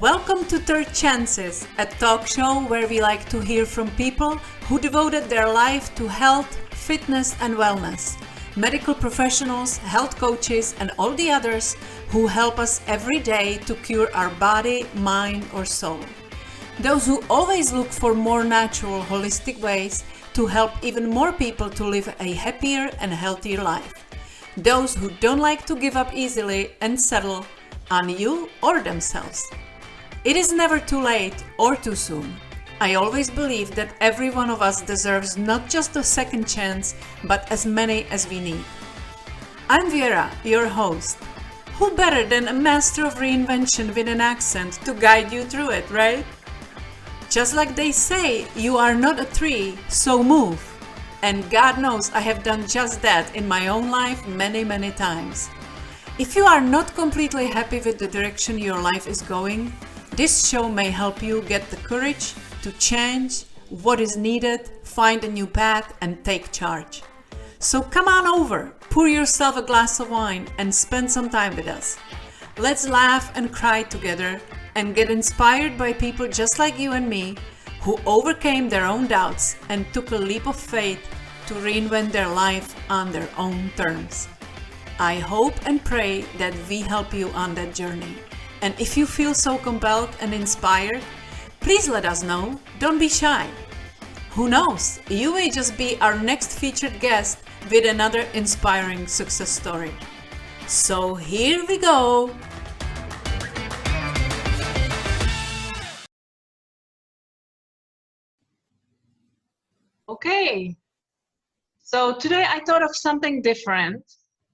Welcome to Third Chances, a talk show where we like to hear from people who devoted their life to health, fitness and wellness. Medical professionals, health coaches and all the others who help us every day to cure our body, mind or soul. Those who always look for more natural, holistic ways to help even more people to live a happier and healthier life. Those who don't like to give up easily and settle on you or themselves. It is never too late or too soon. I always believe that every one of us deserves not just a second chance, but as many as we need. I'm Vera, your host. Who better than a master of reinvention with an accent to guide you through it, right? Just like they say, you are not a tree, so move. And God knows I have done just that in my own life many times. If you are not completely happy with the direction your life is going, this show may help you get the courage to change what is needed, find a new path and take charge. So come on over, pour yourself a glass of wine and spend some time with us. Let's laugh and cry together and get inspired by people just like you and me who overcame their own doubts and took a leap of faith to reinvent their life on their own terms. I hope and pray that we help you on that journey. And if you feel so compelled and inspired, please let us know. Don't be shy. Who knows, you may just be our next featured guest with another inspiring success story. So here we go. Okay, so today I thought of something different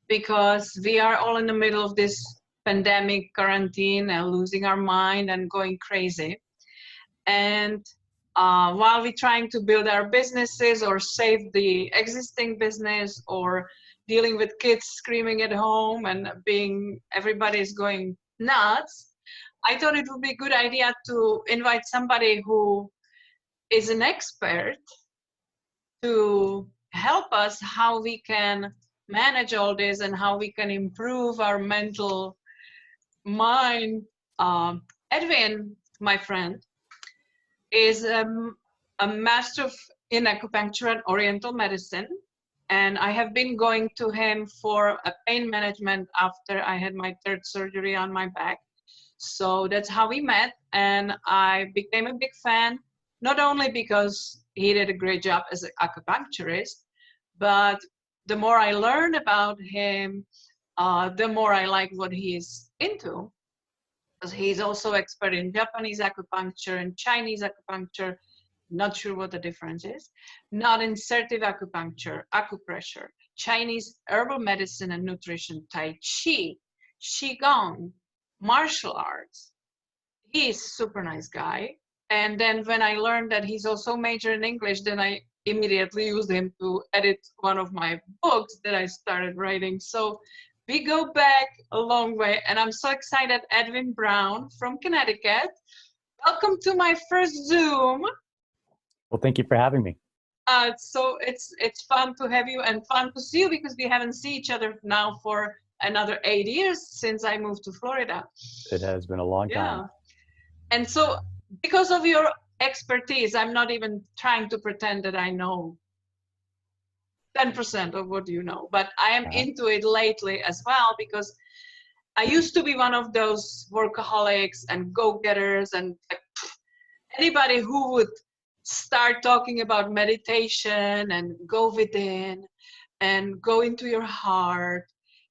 because we are all in the middle of this pandemic, quarantine, and losing our mind and going crazy. And while we're trying to build our businesses or save the existing business or dealing with kids screaming at home and everybody's going nuts, I thought it would be a good idea to invite somebody who is an expert to help us how we can manage all this and how we can improve our mental mind. Edwin, my friend, is a master in acupuncture and oriental medicine, and I have been going to him for a pain management after I had my third surgery on my back. So that's how we met, and I became a big fan, not only because he did a great job as an acupuncturist, but the more I learned about him, the more I like what he's into. Because he's also expert in Japanese acupuncture and Chinese acupuncture, not sure what the difference is, non-insertive acupuncture, acupressure, Chinese herbal medicine and nutrition, Tai Chi, Qigong, martial arts. He's a super nice guy. And then when I learned that he's also major in English, then I immediately used him to edit one of my books that I started writing. So we go back a long way, and I'm so excited. Edwin Brown from Connecticut. Welcome to my first Zoom. Well, thank you for having me. So it's fun to have you and fun to see you because we haven't seen each other now for another 8 years since I moved to Florida. It has been a long time. And so because of your expertise, I'm not even trying to pretend that I know 10% of what you know, but I am into it lately as well because I used to be one of those workaholics and go-getters and anybody who would start talking about meditation and go within and go into your heart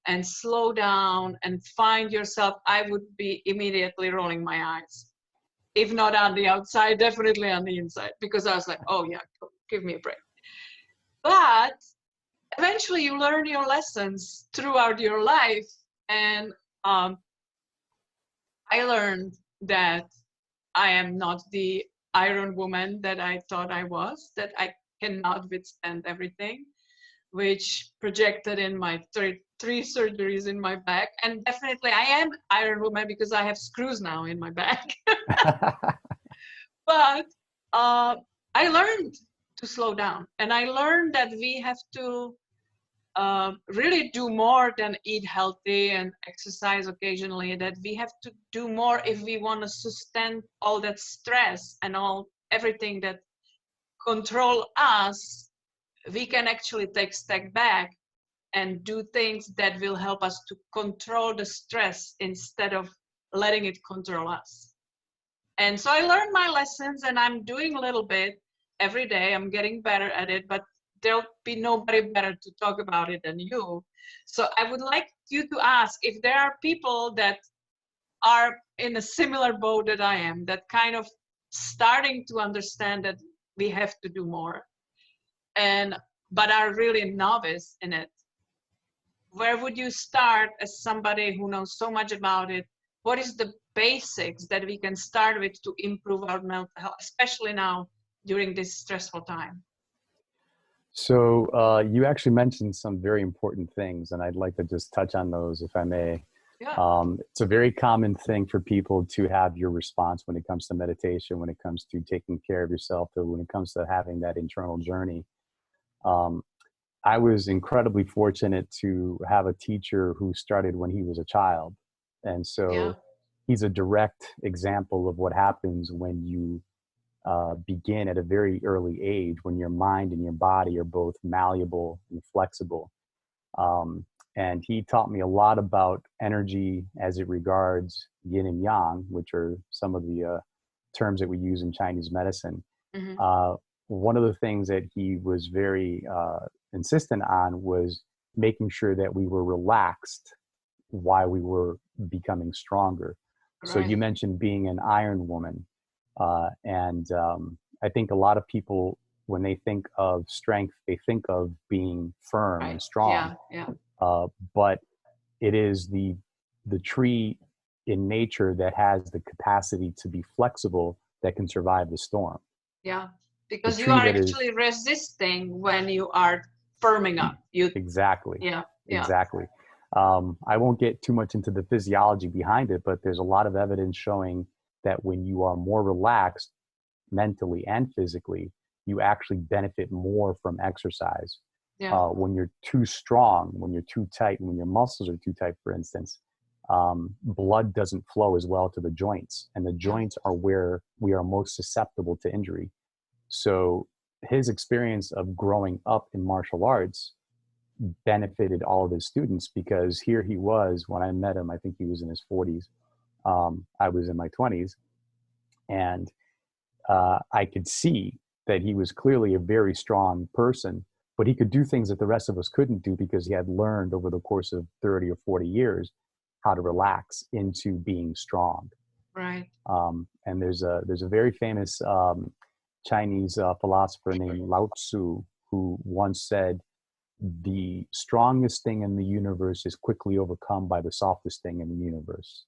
and slow down and find yourself, I would be immediately rolling my eyes. If not on the outside, definitely on the inside, because I was like, oh yeah, give me a break. But eventually you learn your lessons throughout your life. And I learned that I am not the iron woman that I thought I was, that I cannot withstand everything, which projected in my three surgeries in my back. And definitely I am iron woman because I have screws now in my back. But I learned to slow down, and I learned that we have to really do more than eat healthy and exercise occasionally, that we have to do more if we want to sustain all that stress and everything that control us. We can actually take a step back and do things that will help us to control the stress instead of letting it control us. And so I learned my lessons, and I'm doing a little bit every day. I'm getting better at it, but there'll be nobody better to talk about it than you. So I would like you to ask if there are people that are in a similar boat that I am, that kind of starting to understand that we have to do more, but are really novice in it. Where would you start as somebody who knows so much about it? What is the basics that we can start with to improve our mental health, especially now during this stressful time? So you actually mentioned some very important things, and I'd like to just touch on those if I may. Yeah. It's a very common thing for people to have your response when it comes to meditation, when it comes to taking care of yourself, or when it comes to having that internal journey. I was incredibly fortunate to have a teacher who started when he was a child. And so he's a direct example of what happens when you begin at a very early age, when your mind and your body are both malleable and flexible. And he taught me a lot about energy as it regards yin and yang, which are some of the terms that we use in Chinese medicine. Mm-hmm. One of the things that he was very insistent on was making sure that we were relaxed while we were becoming stronger. Right. So you mentioned being an iron woman. And I think a lot of people, when they think of strength, they think of being firm and strong. But it is the tree in nature that has the capacity to be flexible that can survive the storm. Yeah, because you are actually resisting when you are firming up. Exactly. Yeah. Exactly. I won't get too much into the physiology behind it, but there's a lot of evidence showing that when you are more relaxed mentally and physically, you actually benefit more from exercise. When you're too strong, when you're too tight, when your muscles are too tight, for instance, blood doesn't flow as well to the joints, and the joints are where we are most susceptible to injury. So his experience of growing up in martial arts benefited all of his students, because here he was when I met him. I think he was in his 40s. I was in my 20s, and I could see that he was clearly a very strong person, but he could do things that the rest of us couldn't do because he had learned over the course of 30 or 40 years how to relax into being strong. Right. And there's a very famous Chinese philosopher named Lao Tzu, who once said, "The strongest thing in the universe is quickly overcome by the softest thing in the universe."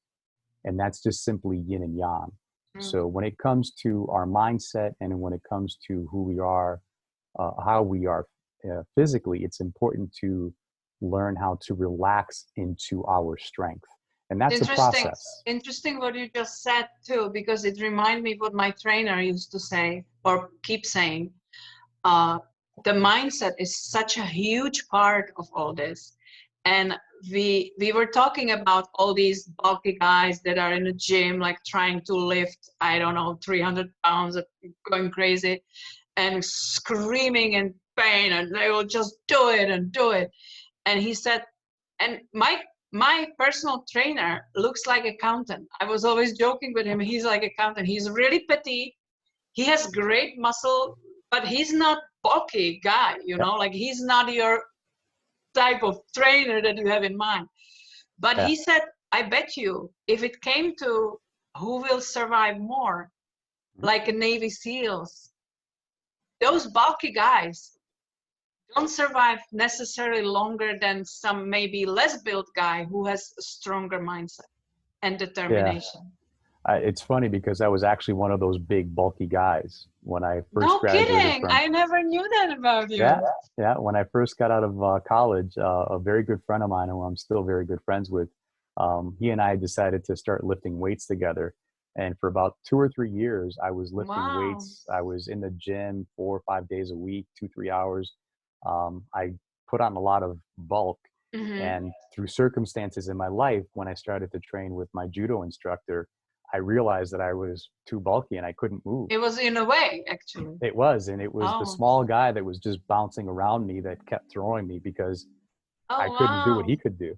And that's just simply yin and yang. So when it comes to our mindset, and when it comes to who we are, how we are physically, it's important to learn how to relax into our strength. And that's a process. Interesting what you just said too, because it reminded me what my trainer used to say, or keep saying. The mindset is such a huge part of all this. And we were talking about all these bulky guys that are in the gym, like trying to lift, I don't know, 300 pounds, going crazy and screaming in pain, and they will just do it and do it. And he said, and my personal trainer looks like accountant. I was always joking with him. He's like accountant. He's really petite. He has great muscle, but he's not bulky guy, like he's not your type of trainer that you have in mind. But he said, I bet you if it came to who will survive more, like a Navy SEALs, those bulky guys don't survive necessarily longer than some maybe less built guy who has a stronger mindset and determination. It's funny because I was actually one of those big bulky guys when I first graduated. No kidding! I never knew that about you. Yeah. When I first got out of college, a very good friend of mine, who I'm still very good friends with, he and I decided to start lifting weights together. And for about 2 or 3 years, I was lifting weights. I was in the gym 4 or 5 days a week, 2-3 hours. I put on a lot of bulk. Mm-hmm. And through circumstances in my life, when I started to train with my judo instructor, I realized that I was too bulky and I couldn't move. It was in a way, actually. It was, and it was the Oh. small guy that was just bouncing around me that kept throwing me because Oh, I couldn't do what wow. he could do.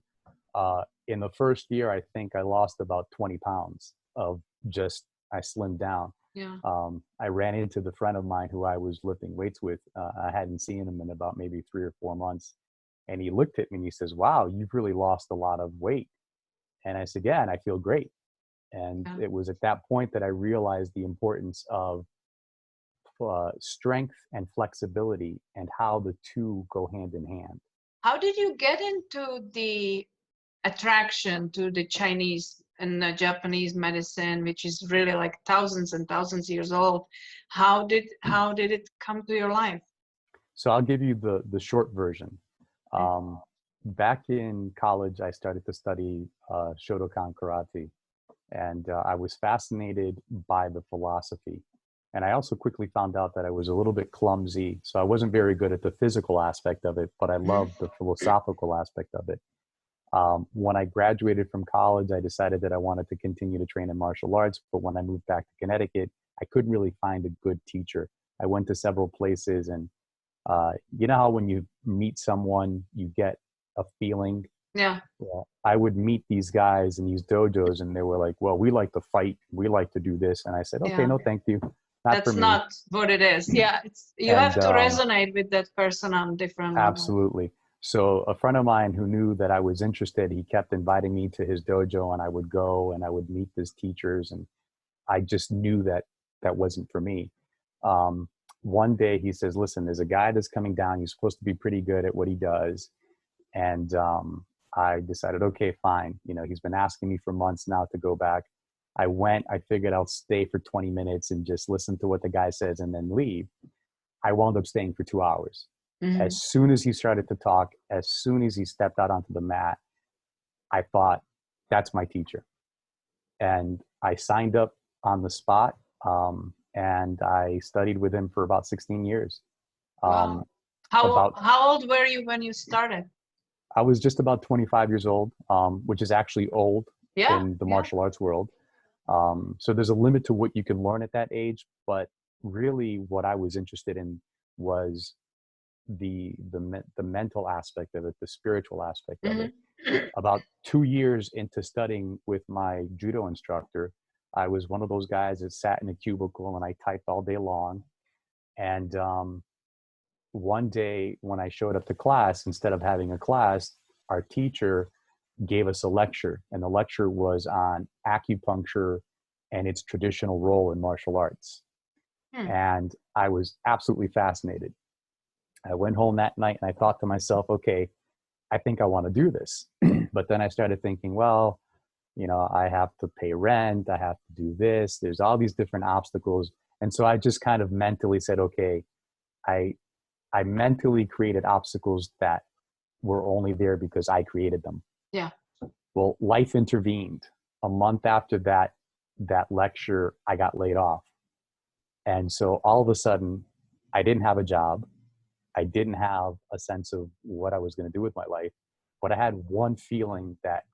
In the first year, I think I lost about 20 pounds of just, I slimmed down. Yeah. I ran into the friend of mine who I was lifting weights with. I hadn't seen him in about maybe 3 or 4 months. And he looked at me and he says, wow, you've really lost a lot of weight. And I said, yeah, and I feel great. And Yeah. it was at that point that I realized the importance of strength and flexibility and how the two go hand in hand. How did you get into the attraction to the Chinese and the Japanese medicine, which is really like thousands and thousands years old? How did it come to your life? So I'll give you the short version. Back in college, I started to study Shotokan karate, and I was fascinated by the philosophy. And I also quickly found out that I was a little bit clumsy, so I wasn't very good at the physical aspect of it, but I loved the philosophical aspect of it. When I graduated from college, I decided that I wanted to continue to train in martial arts, but when I moved back to Connecticut, I couldn't really find a good teacher. I went to several places, and you know how when you meet someone, you get a feeling? Yeah. Well, I would meet these guys in these dojos, and they were like, well, we like to fight. We like to do this. And I said, okay, Yeah. no, thank you. Not for That's me. not what it is. Yeah. You And, have to resonate with that person on different level. Absolutely. So a friend of mine who knew that I was interested, he kept inviting me to his dojo, and I would go and I would meet his teachers. And I just knew that that wasn't for me. One day he says, listen, there's a guy that's coming down. He's supposed to be pretty good at what he does. And I decided, okay, fine. You know, he's been asking me for months now to go back. I went, I figured I'll stay for 20 minutes and just listen to what the guy says and then leave. I wound up staying for 2 hours. Mm-hmm. As soon as he started to talk, as soon as he stepped out onto the mat, I thought, that's my teacher. And I signed up on the spot, and I studied with him for about 16 years. Wow. How old were you when you started? I was just about 25 years old, which is actually old in the martial arts world. So there's a limit to what you can learn at that age, but really what I was interested in was the mental aspect of it, the spiritual aspect of it. About 2 years into studying with my judo instructor, I was one of those guys that sat in a cubicle and I typed all day long. And one day when I showed up to class, instead of having a class, our teacher gave us a lecture, and the lecture was on acupuncture and its traditional role in martial arts. And I was absolutely fascinated. I went home that night and I thought to myself, okay, I think I want to do this. But then I started thinking, well, you know, I have to pay rent, I have to do this, there's all these different obstacles. And so I just kind of mentally said, okay, I mentally created obstacles that were only there because I created them. Yeah. Well, life intervened. A month after that lecture, I got laid off. And so all of a sudden, I didn't have a job. I didn't have a sense of what I was going to do with my life. But I had one feeling that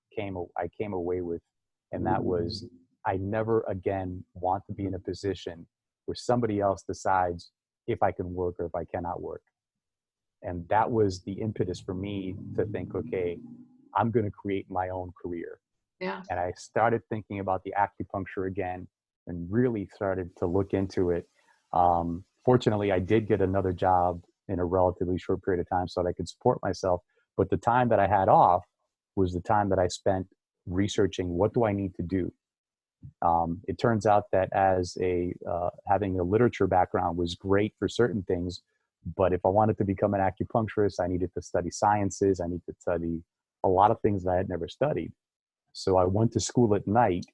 I came away with, and that was, I never again want to be in a position where somebody else decides if I can work or if I cannot work. And that was the impetus for me to think, okay, I'm going to create my own career. Yeah. And I started thinking about the acupuncture again and really started to look into it. Fortunately, I did get another job in a relatively short period of time so that I could support myself. But the time that I had off was the time that I spent researching, what do I need to do? It turns out that as having a literature background was great for certain things, but if I wanted to become an acupuncturist, I needed to study sciences. I needed to study a lot of things that I had never studied. So I went to school at night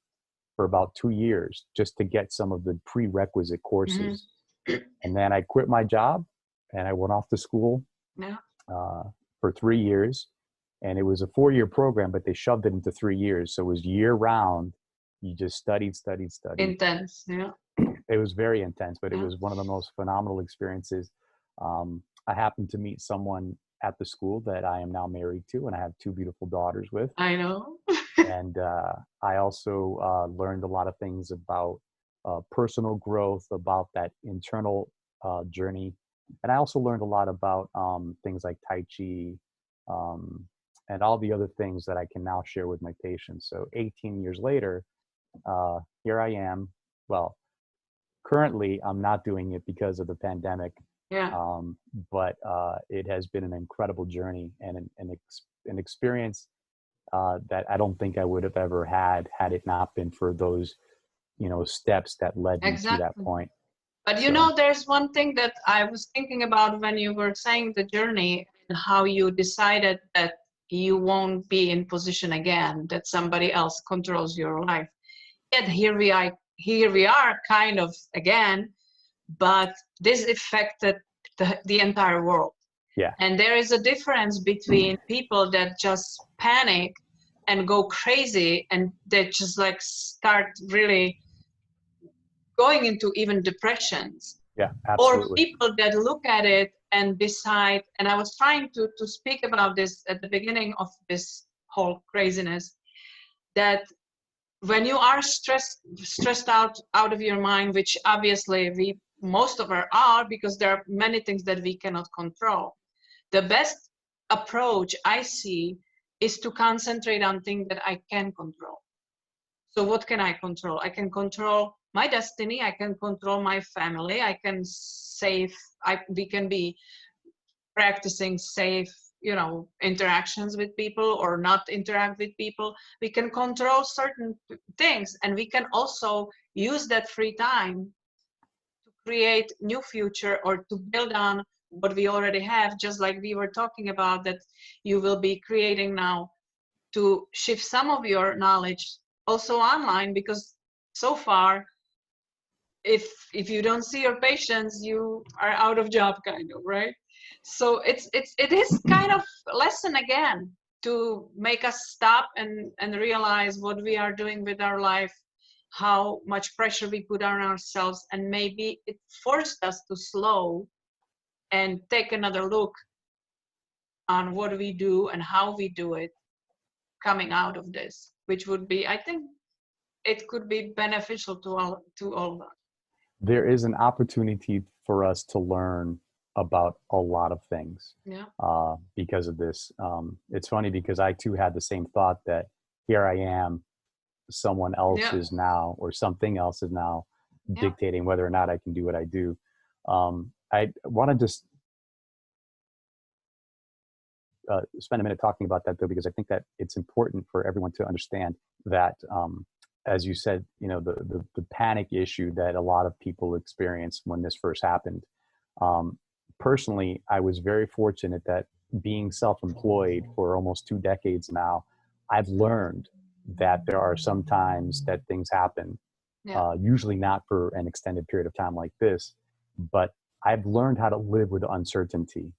for about 2 years just to get some of the prerequisite courses. And then I quit my job and I went off to school for 3 years. And it was a 4-year program, but they shoved it into 3 years. So it was year round. You just studied. Intense, yeah. It was very intense, but it was one of the most phenomenal experiences. I happened to meet someone at the school that I am now married to, and I have two beautiful daughters with. I know. And I also learned a lot of things about personal growth, about that internal journey. And I also learned a lot about things like Tai Chi, um, and all the other things that I can now share with my patients. So 18 years later, here I am. Well, currently I'm not doing it because of the pandemic, Yeah, but it has been an incredible journey and an experience that I don't think I would have ever had it not been for those, steps that led me to that exactly. point. But So there's one thing that I was thinking about when you were saying the journey and how you decided that you won't be in position again, that somebody else controls your life. Yet here we are kind of again, but this affected the entire world. yeah, And there is a difference between people that just panic and go crazy and they just like start really going into even depressions, yeah, or absolutely. people that look at it and decide. And I was trying to speak about this at the beginning of this whole craziness, that when you are stressed out of your mind, which obviously we most of us are, because there are many things that we cannot control, the best approach I see is to concentrate on things that I can control. So what can I control? I can control my destiny. I can control my family. I can save. We can be practicing safe, interactions with people or not interact with people. We can control certain things, and we can also use that free time to create new future or to build on what we already have, just like we were talking about that you will be creating now, to shift some of your knowledge also online, because so far if you don't see your patients, you are out of job, kind of, right? So it is kind of lesson again to make us stop and realize what we are doing with our life, how much pressure we put on ourselves, and maybe it forced us to slow and take another look on what we do and how we do it coming out of this, which would be, I think, it could be beneficial to all of us. There is an opportunity for us to learn about a lot of things Yeah. because of this. It's funny because I too had the same thought that here I am, someone else Yeah. is now, or something else is now Yeah. dictating whether or not I can do what I do. I want to just spend a minute talking about that, though, because I think that it's important for everyone to understand that, as you said, the panic issue that a lot of people experienced when this first happened. Personally, I was very fortunate that, being self-employed for almost 2 decades now, I've learned that there are some times that things happen, Yeah. usually not for an extended period of time like this, but I've learned how to live with uncertainty.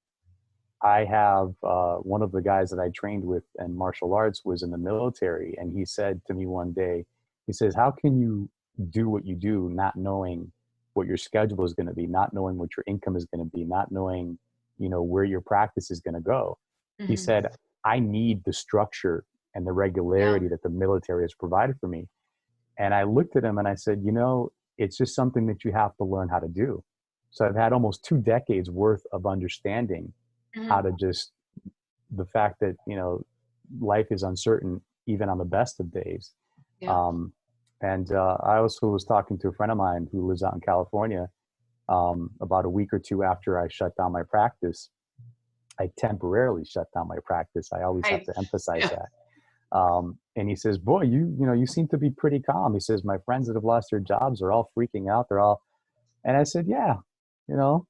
I have one of the guys that I trained with in martial arts was in the military, and he said to me one day, he says, "How can you do what you do not knowing what your schedule is going to be, not knowing what your income is going to be, not knowing, where your practice is going to go?" He Mm-hmm. said, "I need the structure and the Yeah. regularity that the military has provided for me." And I looked at him and I said, it's just something that you have to learn how to do. So I've had almost 2 decades worth of understanding how Mm-hmm. to just, the fact that, life is uncertain even on the best of days. Yeah. Um, and I also was talking to a friend of mine who lives out in California, about a week or two after I shut down my practice. I temporarily shut down my practice. I always have Right. to emphasize Yeah. that. And he says, "Boy, you seem to be pretty calm." He says, "My friends that have lost their jobs are all freaking out. They're all," and I said, "Yeah, you know,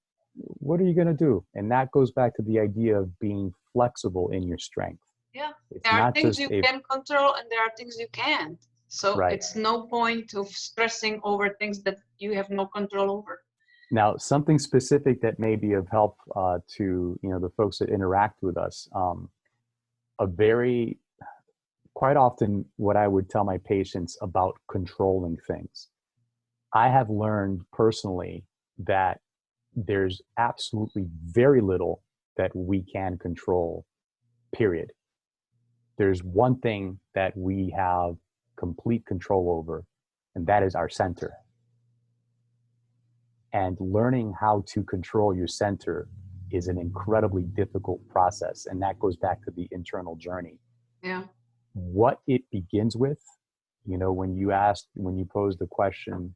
what are you going to do?" And that goes back to the idea of being flexible in your strength. Yeah. It's There are not things just you can control and there are things you can't. So right. it's no point of stressing over things that you have no control over. Now, something specific that may be of help to, the folks that interact with us. A very Quite often what I would tell my patients about controlling things. I have learned personally that there's absolutely very little that we can control, period. There's one thing that we have complete control over, and that is our center. And learning how to control your center is an incredibly difficult process. And that goes back to the internal journey. Yeah. What it begins with, when you pose the question,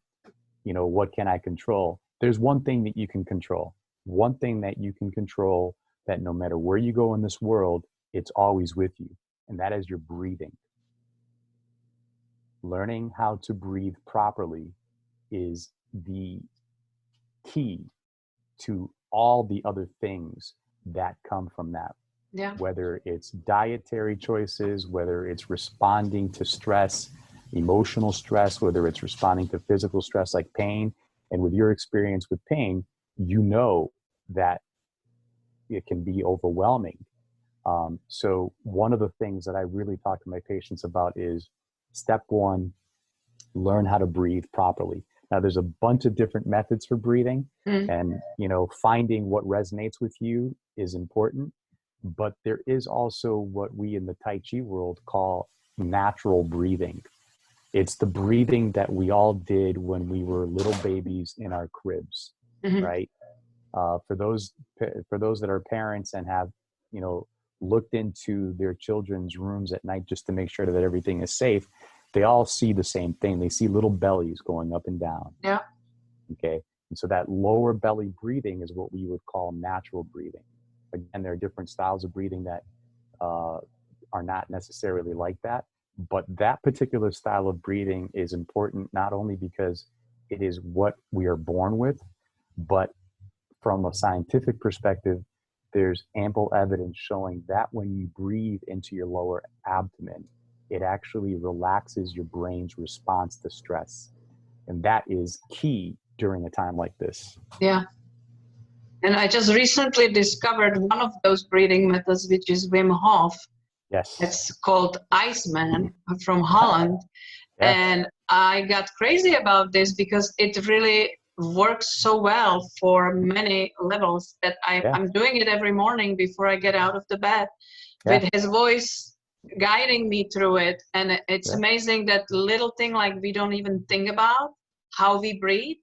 what can I control? There's one thing that you can control. One thing that you can control that no matter where you go in this world, it's always with you. And that is your breathing. Learning how to breathe properly is the key to all the other things that come from that. Yeah. Whether it's dietary choices, whether it's responding to stress, emotional stress, whether it's responding to physical stress like pain. And with your experience with pain, that it can be overwhelming. So one of the things that I really talk to my patients about is step one, learn how to breathe properly. Now, there's a bunch of different methods for breathing, and finding what resonates with you is important. But there is also what we in the Tai Chi world call natural breathing. It's the breathing that we all did when we were little babies in our cribs, right? For those that are parents and have looked into their children's rooms at night just to make sure that everything is safe, they all see the same thing. They see little bellies going up and down. Yeah. Okay. And so that lower belly breathing is what we would call natural breathing. Again, there are different styles of breathing that are not necessarily like that, but that particular style of breathing is important not only because it is what we are born with, but from a scientific perspective, there's ample evidence showing that when you breathe into your lower abdomen, it actually relaxes your brain's response to stress. And that is key during a time like this. Yeah. And I just recently discovered one of those breathing methods, which is Wim Hof. Yes. It's called Iceman from Holland. Yes. And I got crazy about this because it really works so well for many levels that I'm doing it every morning before I get out of the bed with his voice guiding me through it. And it's amazing that little thing like we don't even think about how we breathe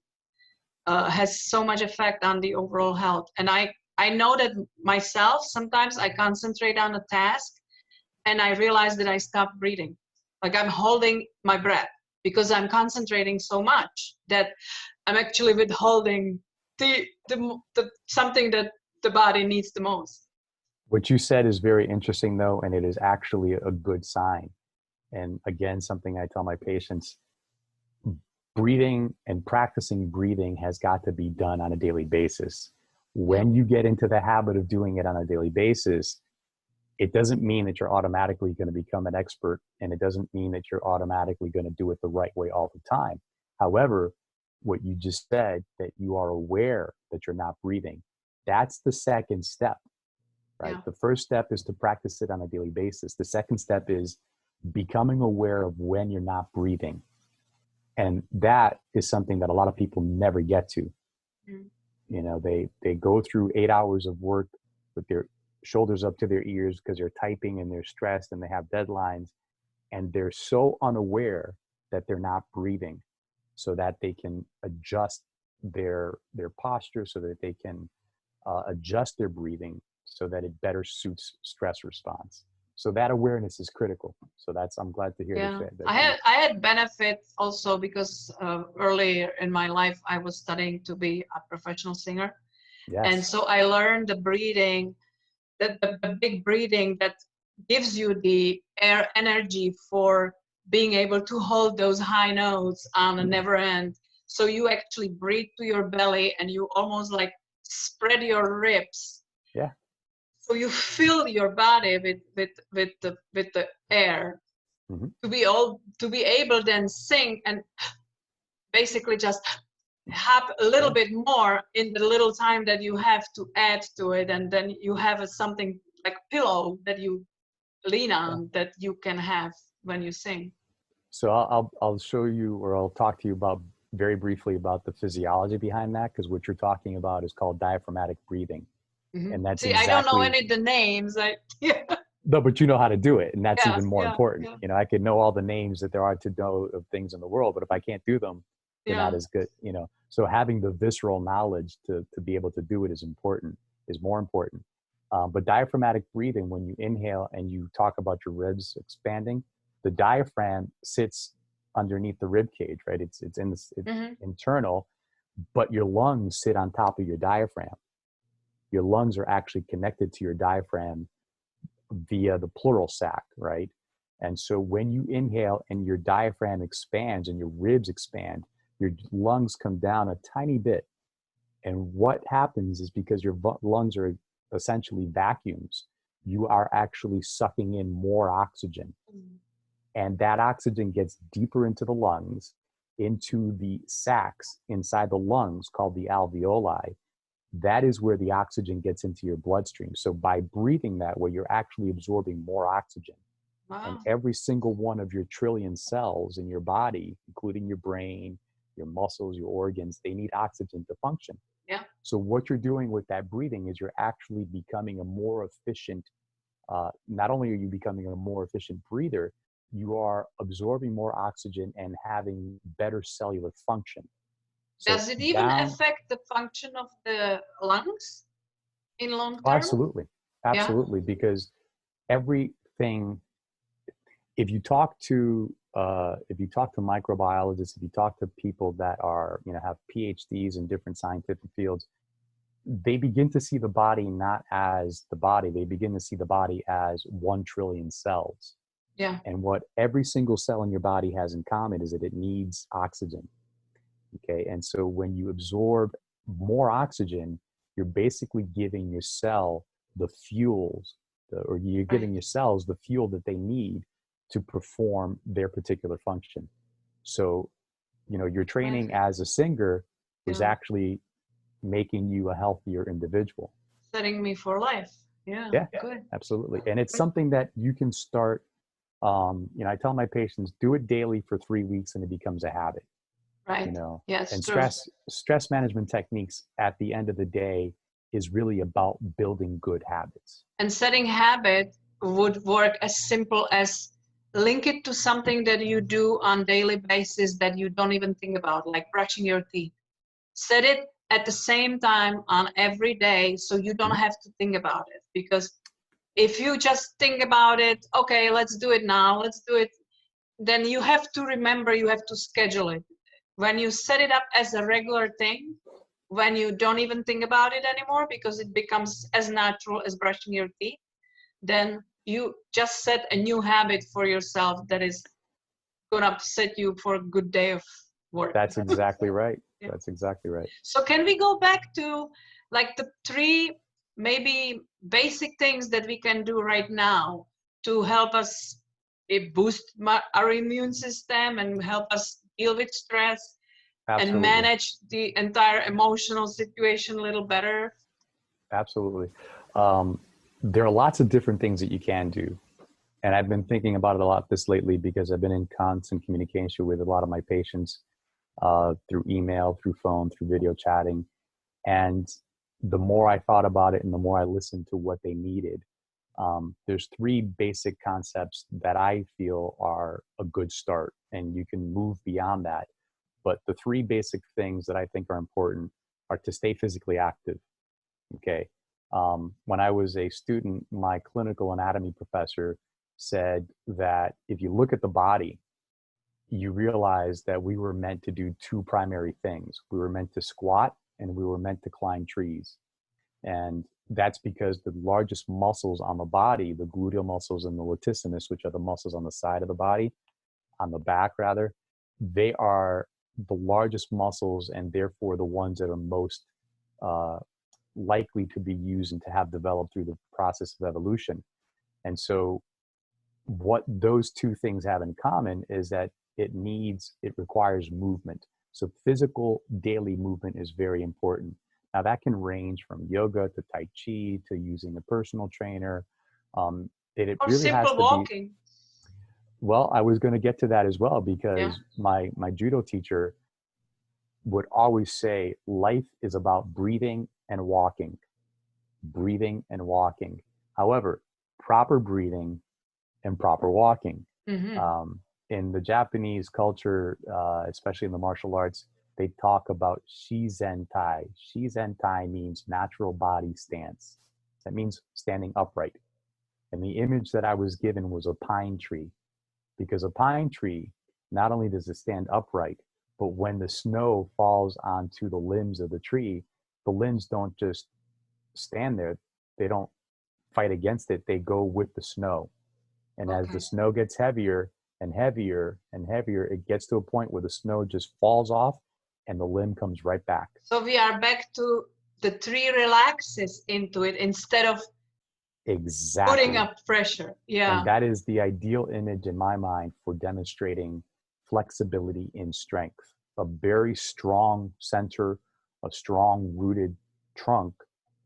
has so much effect on the overall health. And I know that myself, sometimes I concentrate on a task and I realize that I stop breathing. Like I'm holding my breath because I'm concentrating so much that I'm actually withholding the something that the body needs the most. What you said is very interesting though, and it is actually a good sign. And again, something I tell my patients, breathing and practicing breathing has got to be done on a daily basis. When you get into the habit of doing it on a daily basis, it doesn't mean that you're automatically going to become an expert, and it doesn't mean that you're automatically going to do it the right way all the time. However, what you just said, that you are aware that you're not breathing, that's the second step, right? The first step is to practice it on a daily basis. The second step is becoming aware of when you're not breathing. And that is something that a lot of people never get to. They go through 8 hours of work with their shoulders up to their ears because they're typing and they're stressed and they have deadlines, and they're so unaware that they're not breathing, so that they can adjust their posture, so that they can adjust their breathing so that it better suits stress response. So that awareness is critical. So I'm glad to hear that. I had benefits also because earlier in my life I was studying to be a professional singer. Yes. And so I learned the breathing, the big breathing that gives you the air energy for being able to hold those high notes on a never end. So you actually breathe to your belly and you almost like spread your ribs. Yeah. So you fill your body with the air to be able then sing and basically just have a little bit more in the little time that you have to add to it, and then you have something like pillow that you lean on that you can have when you sing. So I'll show you, or I'll talk to you about very briefly about the physiology behind that, because what you're talking about is called diaphragmatic breathing. And that's See, I don't know exactly, any of the names. Yeah. no, but you know how to do it. And that's Yes, even more yeah, important. yeah, You know, I could know all the names that there are to know of things in the world, but if I can't do them, they're not yeah. as good, you know. So having the visceral knowledge to be able to do it is important, is more important. But diaphragmatic breathing, when you inhale and you talk about your ribs expanding, the diaphragm sits underneath the rib cage, right? It's in this, it's Hmm. internal, but your lungs sit on top of your diaphragm. Your lungs are actually connected to your diaphragm via the pleural sac, right? And so when you inhale and your diaphragm expands and your ribs expand, your lungs come down a tiny bit. And what happens is, because your lungs are essentially vacuums, you are actually sucking in more oxygen. And that oxygen gets deeper into the lungs, into the sacs inside the lungs called the alveoli. That is where the oxygen gets into your bloodstream. So by breathing that way, you're actually absorbing more oxygen. And Wow. every single one of your trillion cells in your body, including your brain, your muscles, your organs, they need oxygen to function. Yeah. So what you're doing with that breathing is you're actually becoming a more efficient, not only are you becoming a more efficient breather, you are absorbing more oxygen and having better cellular function. So Does it even down, affect the function of the lungs in long oh, term? absolutely, Yeah. absolutely, because everything, if you talk to microbiologists, if you talk to people that are, you know, have PhDs in different scientific fields, they begin to see the body not as the body, they begin to see the body as 1 trillion cells. Yeah. And what every single cell in your body has in common is that it needs oxygen. Okay. And so when you absorb more oxygen, you're basically giving your cell the fuels, or you're Right. giving your cells the fuel that they need to perform their particular function. So, you know, your training Right. as a singer was Yeah. actually making you a healthier individual. Setting me for life. Yeah. Yeah, Good. absolutely. And it's Good. something that you can start. You know, I tell my patients, do it daily for 3 weeks and it becomes a habit, you Right. know. Yeah, it's And true. stress management techniques at the end of the day is really about building good habits. And setting habit would work as simple as link it to something that you do on daily basis that you don't even think about, like brushing your teeth. Set it at the same time on every day so you don't Mhm. have to think about it. Because if you just think about it, okay, let's do it now, let's do it, then you have to remember, you have to schedule it. When you set it up as a regular thing, when you don't even think about it anymore because it becomes as natural as brushing your teeth, then you just set a new habit for yourself that is going to set you for a good day of work. That's exactly right. Yeah. That's exactly right. So can we go back to like the 3 maybe basic things that we can do right now to help us boost our immune system and help us deal with stress and Absolutely. manage the entire emotional situation a little better? Absolutely. Um, there are lots of different things that you can do. And I've been thinking about it a lot this lately because I've been in constant communication with a lot of my patients through email, through phone, through video chatting. And the more I thought about it and the more I listened to what they needed, there's 3 basic concepts that I feel are a good start. And you can move beyond that. But the 3 basic things that I think are important are to stay physically active. Okay. When I was a student, my clinical anatomy professor said that if you look at the body, you realize that we were meant to do 2 primary things. We were meant to squat and we were meant to climb trees. And that's because the largest muscles on the body, the gluteal muscles and the latissimus, which are the muscles on the side of the body, on the back rather, they are the largest muscles and therefore the ones that are most uh, likely to be used and to have developed through the process of evolution. And so what those 2 things have in common is that it requires movement. So physical daily movement is very important. Now that can range from yoga to Tai Chi to using a personal trainer. It Or really has simple to be, walking? well, I was going to get to that as well Yeah. because my judo teacher would always say life is about breathing and walking. breathing and walking. However, proper breathing and proper walking. In the Japanese culture, especially in the martial arts, they talk about shizen tai. Shizen tai means natural body stance. That means standing upright. And the image that I was given was a pine tree, because a pine tree, not only does it stand upright, but when the snow falls onto the limbs of the tree, the limbs don't just stand there. They don't fight against it. They go with the snow. And as the snow gets heavier and heavier and heavier, it gets to a point where the snow just falls off and the limb comes right back. So we are back to the tree relaxes into it instead of putting up pressure. Yeah. And that is the ideal image in my mind for demonstrating flexibility in strength. A very strong center, a strong rooted trunk.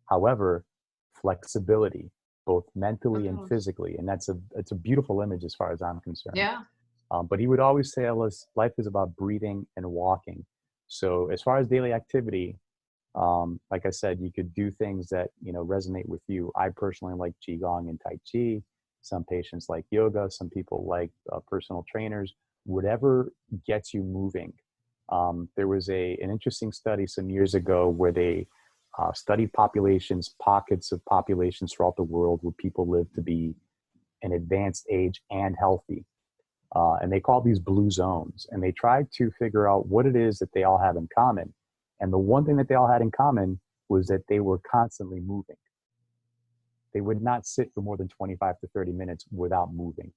However, flexibility, both mentally and physically. And it's a beautiful image as far as I'm concerned. Yeah. But he would always tell us life is about breathing and walking. So as far as daily activity, like I said, you could do things that, resonate with you. I personally like Qigong and Tai Chi. Some patients like yoga. Some people like personal trainers. Whatever gets you moving. There was an interesting study some years ago where they studied pockets of populations throughout the world where people live to be an advanced age and healthy. And they called these blue zones. And they tried to figure out what it is that they all have in common. And the one thing that they all had in common was that they were constantly moving. They would not sit for more than 25 to 30 minutes without moving.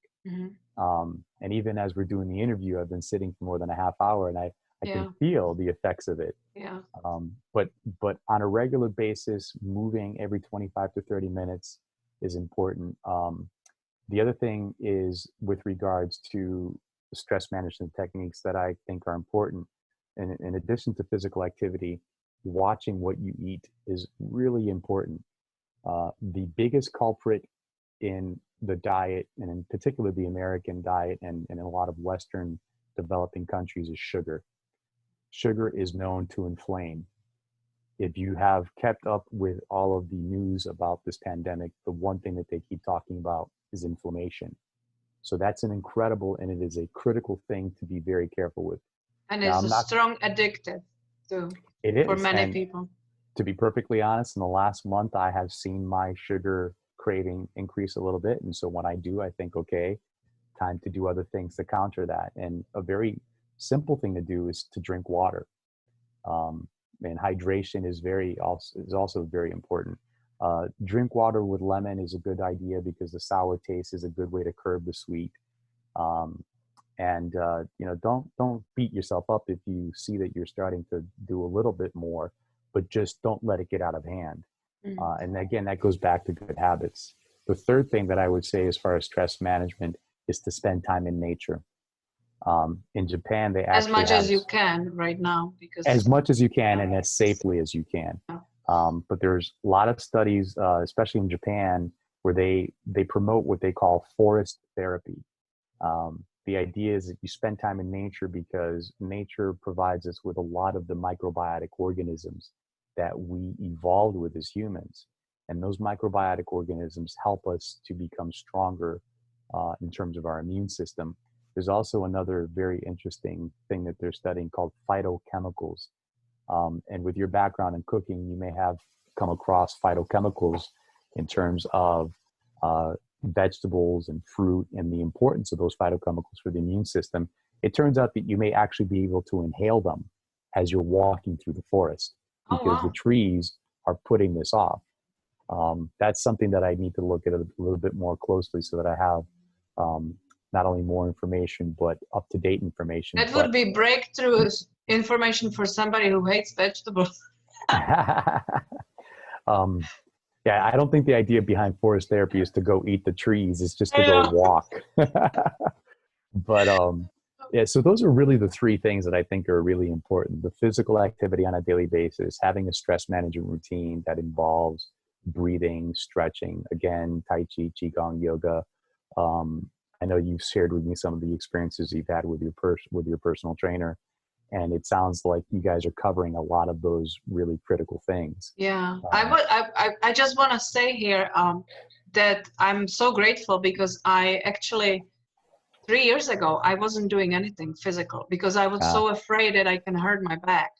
And even as we're doing the interview, I've been sitting for more than a half hour, and I can feel the effects of it. Yeah. But on a regular basis, moving every 25 to 30 minutes is important. The other thing is with regards to stress management techniques that I think are important. And in addition to physical activity, watching what you eat is really important. The biggest culprit in the diet, and in particular the American diet and in a lot of Western developing countries, is sugar. Sugar is known to inflame. If you have kept up with all of the news about this pandemic, the one thing that they keep talking about is inflammation. So that's an incredible, and it is a critical thing to be very careful with. And it's a strong addictive too. It is for many people. To be perfectly honest, in the last month, I have seen my sugar craving increase a little bit. And so when I do, I think, okay, time to do other things to counter that. And a very simple thing to do is to drink water. And hydration is also very important. Drink water with lemon is a good idea because the sour taste is a good way to curb the sweet. Don't beat yourself up if you see that you're starting to do a little bit more, but just don't let it get out of hand. And again, that goes back to good habits. The third thing that I would say as far as stress management is to spend time in nature. In Japan, they actually as much as you can right now, because as much as you can and as safely as you can. But there's a lot of studies, especially in Japan, where they promote what they call forest therapy. The idea is that you spend time in nature because nature provides us with a lot of the microbiotic organisms that we evolved with as humans. And those microbiotic organisms help us to become stronger in terms of our immune system. There's also another very interesting thing that they're studying called phytochemicals. And with your background in cooking, you may have come across phytochemicals in terms of vegetables and fruit and the importance of those phytochemicals for the immune system. It turns out that you may actually be able to inhale them as you're walking through the forest because the trees are putting this off. That's something that I need to look at a little bit more closely so that I have not only more information, but up-to-date information. That would be breakthrough information for somebody who hates vegetables. Yeah, I don't think the idea behind forest therapy is to go eat the trees. It's just to go walk. But yeah, so those are really the three things that I think are really important. The physical activity on a daily basis, having a stress management routine that involves breathing, stretching, again, Tai Chi, Qigong, yoga. I know you've shared with me some of the experiences you've had with your personal trainer. And it sounds like you guys are covering a lot of those really critical things. Yeah, I just want to say here that I'm so grateful because I actually 3 years ago I wasn't doing anything physical because I was so afraid that I can hurt my back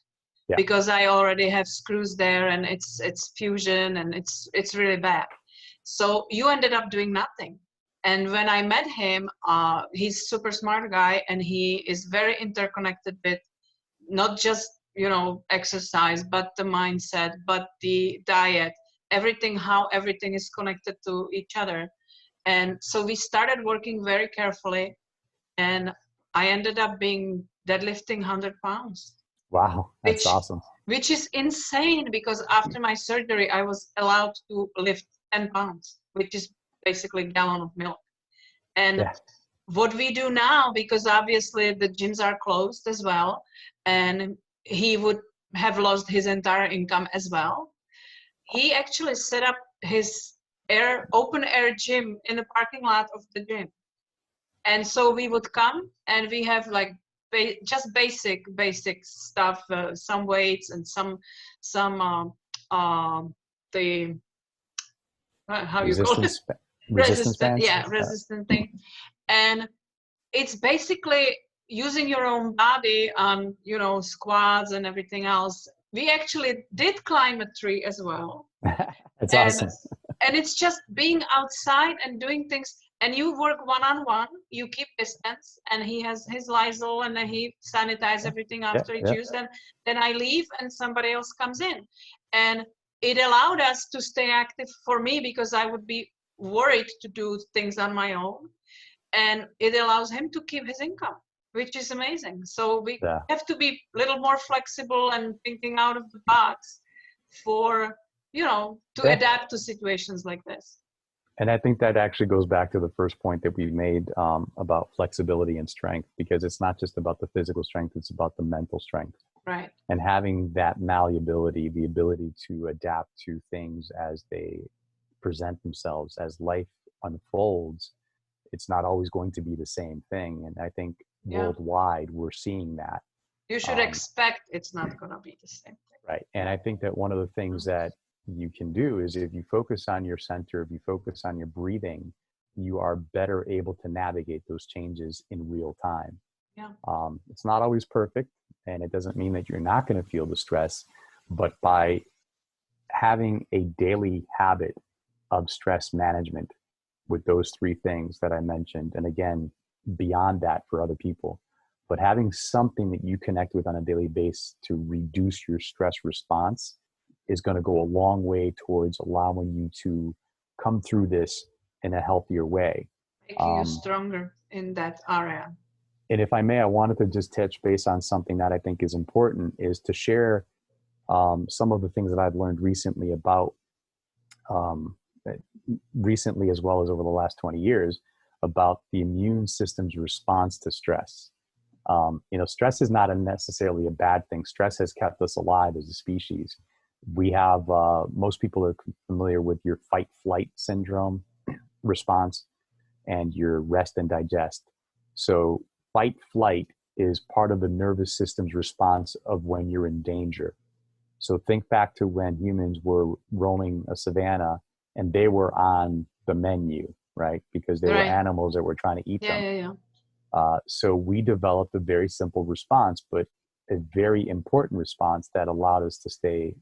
because I already have screws there and it's fusion and it's really bad. So you ended up doing nothing. And when I met him, he's super smart guy and he is very interconnected with not just exercise, but the mindset, but the diet, everything, how everything is connected to each other. And so we started working very carefully, and I ended up being deadlifting 100 pounds. Wow, that's awesome. Which is insane because after my surgery, I was allowed to lift 10 pounds, which is basically a gallon of milk. And what we do now, because obviously the gyms are closed as well, and he would have lost his entire income as well. He actually set up his open air gym in the parking lot of the gym. And so we would come and we have like just basic stuff, some weights and some the how you call it? Resistant, resistant thing. And it's basically using your own body on, squats and everything else. We actually did climb a tree as well. That's awesome. And it's just being outside and doing things. And you work one-on-one, you keep distance, and he has his Lysol, and then he sanitizes everything after each use. Then I leave, and somebody else comes in. And it allowed us to stay active for me because I would be worried to do things on my own. And it allows him to keep his income, which is amazing. So we have to be a little more flexible and thinking out of the box for, to adapt to situations like this. And I think that actually goes back to the first point that we made about flexibility and strength, because it's not just about the physical strength, it's about the mental strength. Right. And having that malleability, the ability to adapt to things as they present themselves, as life unfolds, it's not always going to be the same thing. And I think worldwide, we're seeing that. You should expect it's not going to be the same thing. Right. And I think that one of the things that you can do is if you focus on your center, if you focus on your breathing, you are better able to navigate those changes in real time. Yeah. It's not always perfect, and it doesn't mean that you're not going to feel the stress, but by having a daily habit of stress management with those three things that I mentioned, and again, beyond that for other people, but having something that you connect with on a daily basis to reduce your stress response is going to go a long way towards allowing you to come through this in a healthier way. Making you stronger in that area. And if I may, I wanted to just touch base on something that I think is important, is to share some of the things that I've learned recently about, recently as well as over the last 20 years, about the immune system's response to stress. Stress is not necessarily a bad thing. Stress has kept us alive as a species. We have, most people are familiar with your fight-flight syndrome response and your rest and digest. So fight-flight is part of the nervous system's response of when you're in danger. So think back to when humans were roaming a savanna and they were on the menu, right? Because they were animals that were trying to eat them. So we developed a very simple response, but a very important response that allowed us to stay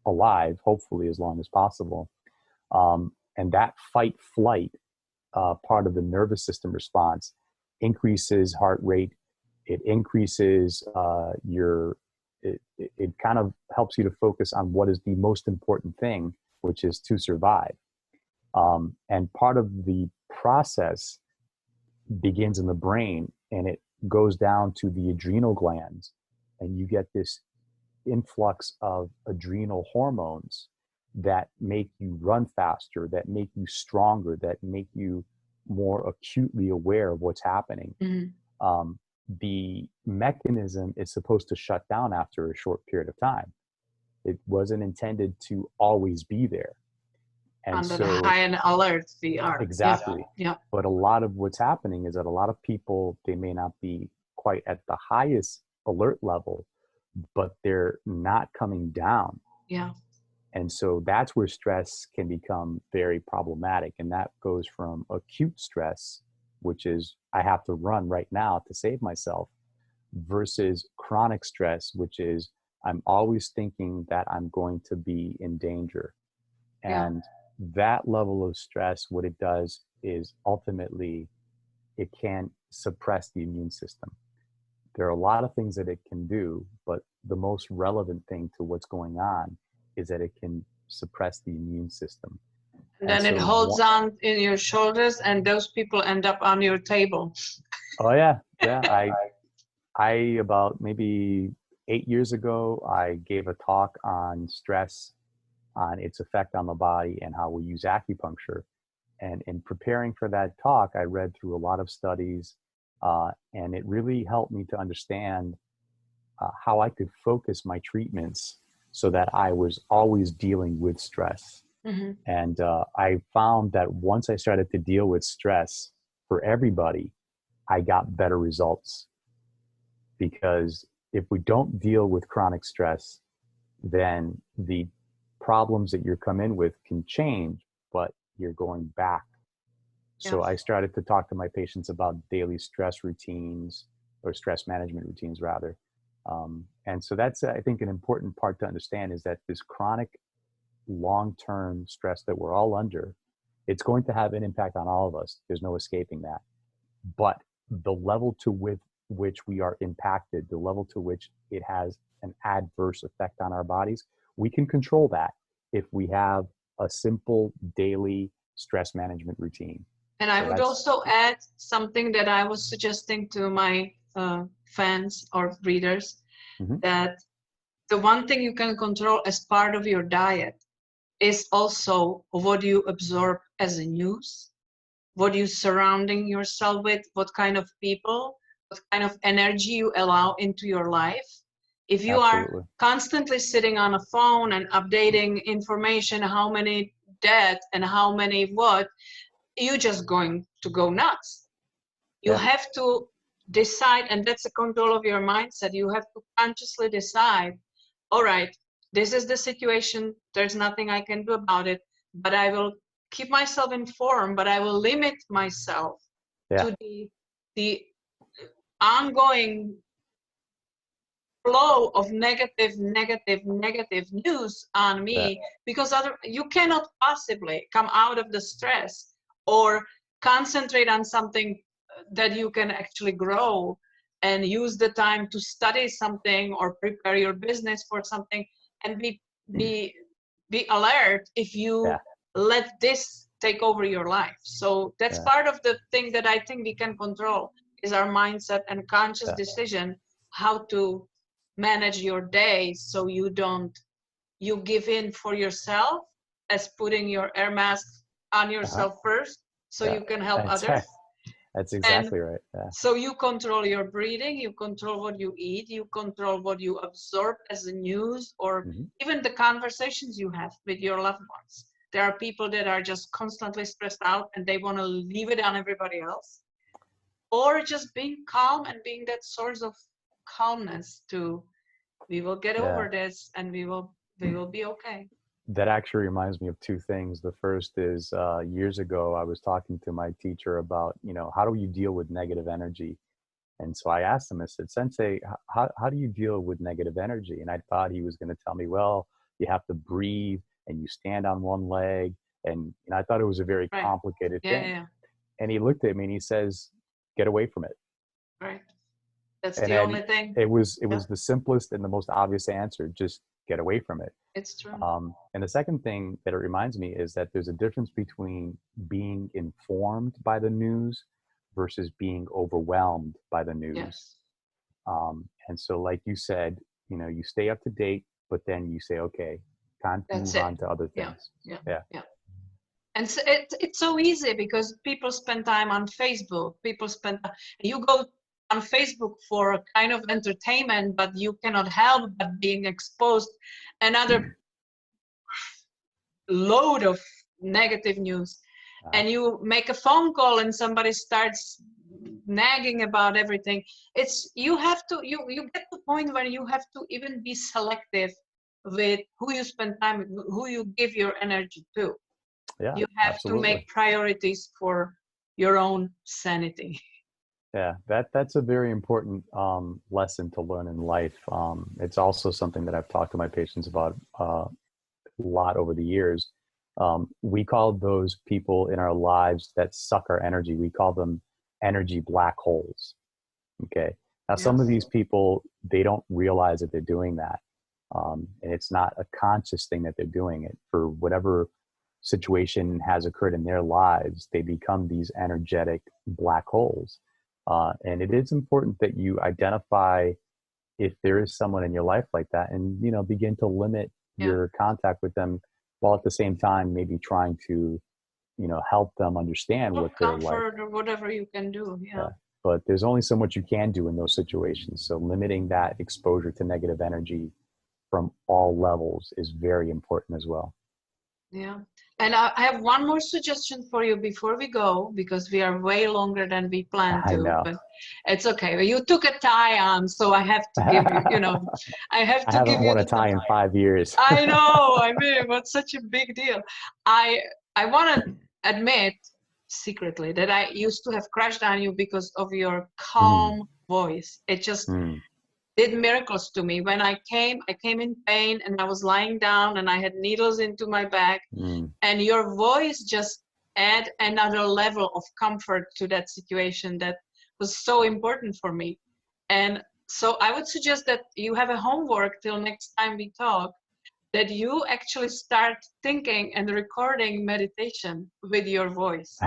alive, hopefully as long as possible. And that fight flight part of the nervous system response increases heart rate. It increases it kind of helps you to focus on what is the most important thing, which is to survive. And part of the process begins in the brain, and it goes down to the adrenal glands, and you get this influx of adrenal hormones that make you run faster, that make you stronger, that make you more acutely aware of what's happening. Mm-hmm. The mechanism is supposed to shut down after a short period of time. It wasn't intended to always be there. And under the high and alert we are. Exactly. Yeah. But a lot of what's happening is that a lot of people, they may not be quite at the highest alert level, but they're not coming down. Yeah. And so that's where stress can become very problematic. And that goes from acute stress, which is I have to run right now to save myself, versus chronic stress, which is I'm always thinking that I'm going to be in danger. And that level of stress, what it does is ultimately it can suppress the immune system. There are a lot of things that it can do, but the most relevant thing to what's going on is that it can suppress the immune system. Then it holds on in your shoulders, and those people end up on your table. Oh yeah, yeah. I about maybe 8 years ago, I gave a talk on stress, on its effect on the body, and how we use acupuncture. And in preparing for that talk, I read through a lot of studies, and it really helped me to understand how I could focus my treatments so that I was always dealing with stress. Mm-hmm. And I found that once I started to deal with stress for everybody, I got better results. Because if we don't deal with chronic stress, then the problems that you're come in with can change, but you're going back. So I started to talk to my patients about daily stress routines, or stress management routines rather. And so that's, I think, an important part to understand, is that this chronic long-term stress that we're all under, it's going to have an impact on all of us. There's no escaping that. But the level to which we are impacted, the level to which it has an adverse effect on our bodies, we can control that if we have a simple daily stress management routine. And I would also add something that I was suggesting to my fans or readers, that the one thing you can control as part of your diet is also what you absorb as a news, what you surrounding yourself with, what kind of people, what kind of energy you allow into your life. If you are constantly sitting on a phone and updating information, how many dead and how many what, you're just going to go nuts. You have to decide, and that's the control of your mindset. You have to consciously decide, all right, this is the situation, there's nothing I can do about it, but I will keep myself informed, but I will limit myself to the ongoing flow of negative news on me, because you cannot possibly come out of the stress or concentrate on something that you can actually grow and use the time to study something or prepare your business for something, and be alert if you let this take over your life. So that's part of the thing that I think we can control, is our mindset and conscious decision how to manage your day, so you give in for yourself, as putting your air mask on yourself first, so you can help others. That's exactly right. So you control your breathing, you control what you eat, you control what you absorb as the news, or even the conversations you have with your loved ones. There are people that are just constantly stressed out and they want to leave it on everybody else. Or just being calm and being that source of calmness to, we will get over this and we will be okay. That actually reminds me of two things. The first is years ago, I was talking to my teacher about, how do you deal with negative energy? And so I asked him, I said, Sensei, how do you deal with negative energy? And I thought he was going to tell me, well, you have to breathe and you stand on one leg. And I thought it was a very complicated thing. Yeah. And he looked at me and he says, get away from it. Right. That's the only thing. It was the simplest and the most obvious answer. Just get away from it. It's true. And the second thing that it reminds me is that there's a difference between being informed by the news versus being overwhelmed by the news. Yes. And so, like you said, you stay up to date, but then you say, okay, time to move on to other things. Yeah. And so it's so easy, because people spend time on Facebook. You go on Facebook for a kind of entertainment, but you cannot help but being exposed another load of negative news. And you make a phone call and somebody starts nagging about everything. It's you have to you get to the point where you have to even be selective with who you spend time with, who you give your energy to. Yeah, you have absolutely. to make priorities for your own sanity. Yeah, that's a very important lesson to learn in life. It's also something that I've talked to my patients about a lot over the years. We call those people in our lives that suck our energy, we call them energy black holes. Okay. Now, some of these people, they don't realize that they're doing that. And it's not a conscious thing that they're doing it. For whatever situation has occurred in their lives, they become these energetic black holes. And it is important that you identify if there is someone in your life like that, and, you know, begin to limit your contact with them, while at the same time maybe trying to, you know, help them understand what they're like. Comfort or whatever you can do. Yeah. But there's only so much you can do in those situations. So limiting that exposure to negative energy from all levels is very important as well. Yeah. And I have one more suggestion for you before we go, because we are way longer than we planned I to, know. but it's okay. You took a tie on, so I have to give you, you know, I have to I haven't give you worn a the tie in 5 years. I know. I mean, it was such a big deal. I want to admit secretly that I used to have crushed on you because of your calm voice. It just did miracles to me. When I came in pain and I was lying down and I had needles into my back, and your voice just add another level of comfort to that situation that was so important for me. And so I would suggest that you have a homework till next time we talk, that you actually start thinking and recording meditation with your voice.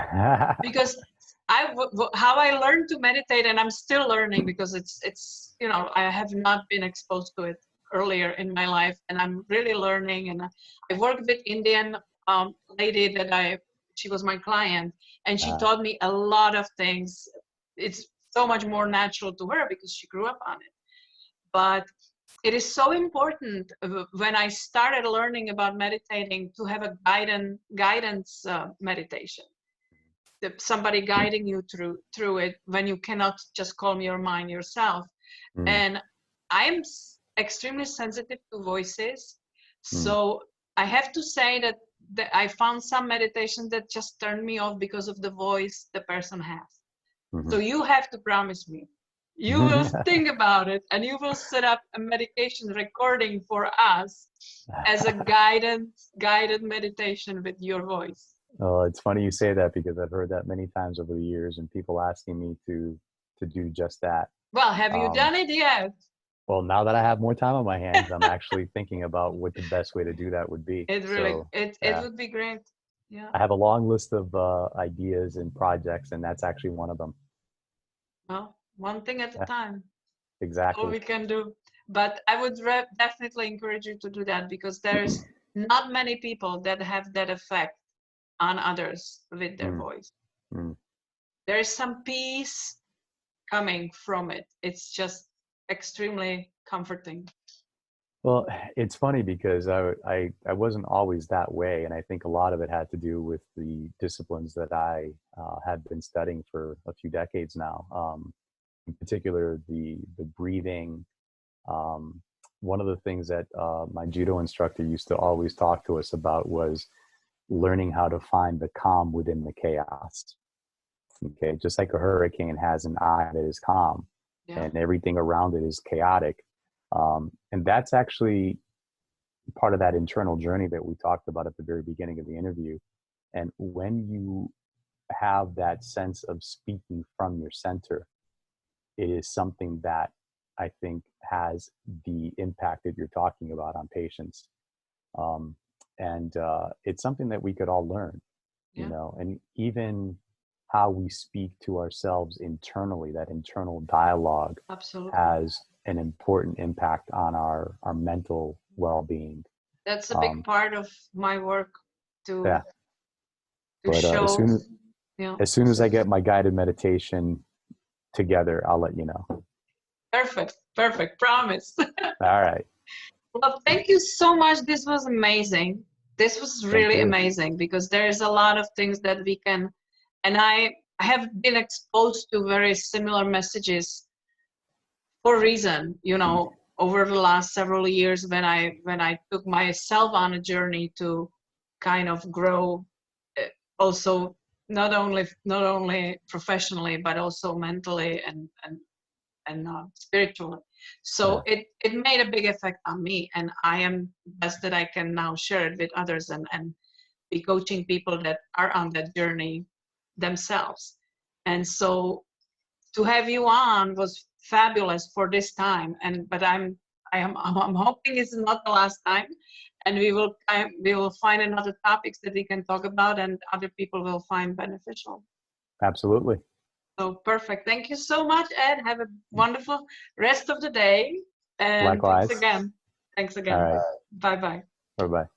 Because how I learned to meditate, and I'm still learning, because it's you know, I have not been exposed to it earlier in my life, and I'm really learning. And I worked with Indian lady that she was my client, and she taught me a lot of things. It's so much more natural to her because she grew up on it. But it is so important when I started learning about meditating to have a guidance meditation. Somebody guiding you through it when you cannot just calm your mind yourself. And I'm extremely sensitive to voices. So I have to say that I found some meditation that just turned me off because of the voice the person has. So you have to promise me, you will think about it, and you will set up a meditation recording for us as a guided meditation with your voice. Oh, it's funny you say that, because I've heard that many times over the years, and people asking me to do just that. Well, have you done it yet? Well, now that I have more time on my hands, I'm actually thinking about what the best way to do that would be. It really, it would be great. Yeah. I have a long list of ideas and projects, and that's actually one of them. Well, one thing at a time. Exactly. All we can do. But I would definitely encourage you to do that, because there's not many people that have that effect on others with their voice. There is some peace coming from it. It's just extremely comforting. Well, it's funny because I wasn't always that way, and I think a lot of it had to do with the disciplines that I had been studying for a few decades now. In particular, the breathing. One of the things that my judo instructor used to always talk to us about was learning how to find the calm within the chaos. Okay, just like a hurricane has an eye that is calm, and everything around it is chaotic. And that's actually part of that internal journey that we talked about at the very beginning of the interview. And when you have that sense of speaking from your center, it is something that I think has the impact that you're talking about on patients. And it's something that we could all learn, you know, and even how we speak to ourselves internally, that internal dialogue has an important impact on our mental well-being. That's a big part of my work to show. As soon as I get my guided meditation together, I'll let you know. Perfect. Promise. All right. Well, thank you so much. This was amazing. This was really amazing, because there's a lot of things that we can, and I I have been exposed to very similar messages for a reason, you know, over the last several years when I took myself on a journey to kind of grow, also not only professionally but also mentally and spiritually. So it made a big effect on me, and I am blessed that I can now share it with others and be coaching people that are on that journey themselves. And so to have you on was fabulous for this time, but I'm hoping it's not the last time, and we will find another topics that we can talk about and other people will find beneficial. Absolutely. So perfect. Thank you so much, Ed. Have a wonderful rest of the day. And Likewise. thanks again. Thanks again. All right. Bye-bye. Bye-bye.